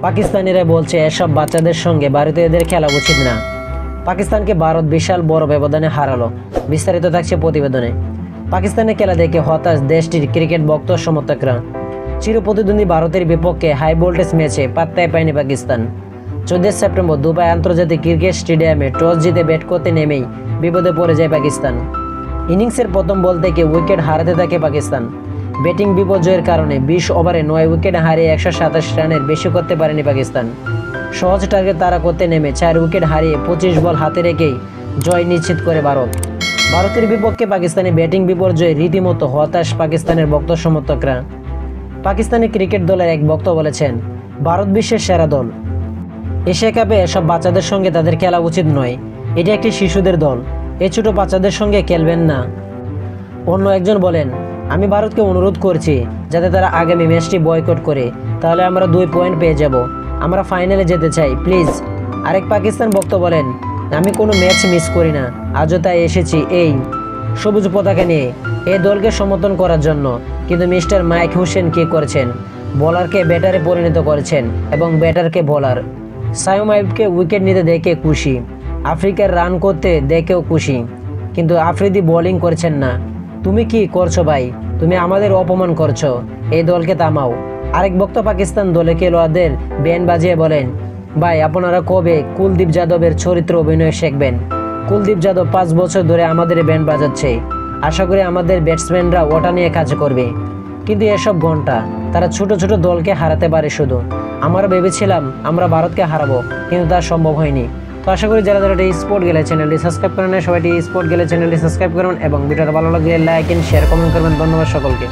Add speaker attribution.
Speaker 1: পাকিস্তানিরা বলছে এসব বাচ্চাদের সঙ্গে ভারতীয়দের খেলা উচিত না। পাকিস্তানকে ভারত বিশাল বড় ব্যবধানে হারালো। বিস্তারিত থাকছে প্রতিবেদনে। পাকিস্তানের খেলা দেখে হতাশ দেশটির ক্রিকেট ভক্ত সমর্থকরা। চিরপ্রতিদ্বন্দ্বী ভারতের বিপক্ষে হাই ভোল্টেজ ম্যাচে পাত্তাই পায়নি পাকিস্তান। 14 সেপ্টেম্বর দুবাই আন্তর্জাতিক ক্রিকেট স্টেডিয়ামে টস জিতে ব্যাট করতে নেমেই বিপদে পড়ে যায় পাকিস্তান। ইনিংসের প্রথম বল থেকে উইকেট হারাতে থাকে পাকিস্তান। ব্যাটিং বিপর্যয়ের কারণে 20 ওভারে 9 উইকেট হারিয়ে 127 রানের বেশি করতে পারেনি পাকিস্তান। সহজ টার্গেট তাড়া করতে নেমে 4 উইকেট হারিয়ে 25 বল হাতে রেখেই জয় নিশ্চিত করে ভারত। ভারতের বিপক্ষে পাকিস্তানি ব্যাটিং বিপর্যয়ে রীতিমতো হতাশ পাকিস্তানের ভক্ত সমর্থকরা। পাকিস্তানি ক্রিকেট দলের এক ভক্ত বলেছেন, ভারত বিশ্বের সেরা দল। এশিয়া কাপে এসব বাচ্চাদের সঙ্গে তাদের খেলা উচিত নয়। এটা একটি শিশুদের দল, এই ছোট বাচ্চাদের সঙ্গে খেলবেন না। অন্য একজন বলেন, আমি ভারতকে অনুরোধ করছি যাতে তারা আগামী ম্যাচটি বয়কট করে, তাহলে আমরা 2 পয়েন্ট পেয়ে যাব। আমরা ফাইনালে যেতে চাই, প্লিজ। আরেক পাকিস্তান ভক্ত বলেন, আমি কোনো ম্যাচ মিস করি না, আজও তাই এসেছি এই সবুজ পতাকা নিয়ে এই দলকে সমর্থন করার জন্য। কিন্তু মিস্টার মাইক হোসেন কি করেছেন? বোলারকে ব্যাটারে পরিণত করেছেন এবং ব্যাটারকে বোলার। সাইম আইয়ুবকে উইকেট নিতে দেখে খুশি, আফ্রিকার রান করতে দেখেও খুশি, কিন্তু আফ্রিদি বোলিং করছেন না। তুমি কি করছো ভাই? তুমি আমাদের অপমান করছো, এই দলকে থামাও। আরেক ভক্ত পাকিস্তান দলে খেলোয়াড়দের ব্যান্ড বাজিয়ে বলেন, ভাই আপনারা কবে কুলদীপ যাদবের চরিত্র অভিনয় শিখবেন? কুলদীপ যাদব 5 বছর ধরে আমাদের ব্যান্ড বাজাচ্ছে। আশা করি আমাদের ব্যাটসম্যানরা ওটা নিয়ে কাজ করবে। কিন্তু এসব ঘন্টা তারা ছোট ছোট দলকে হারাতে পারে শুধু। আমরা ভেবেছিলাম আমরা ভারতকে হারাবো, কিন্তু তা সম্ভব হয়নি। তো আশা করি যারা যারা স্পোর্ট গেলে চ্যানেলটি সাবস্ক্রাইব করেন, সবাই স্পোর্ট গেলে চ্যানেলটি সাবস্ক্রাইব করুন এবং ভিডিওটা ভালো লাগলে লাইক এন্ড শেয়ার কমেন্ট করবেন। ধন্যবাদ সকলকে।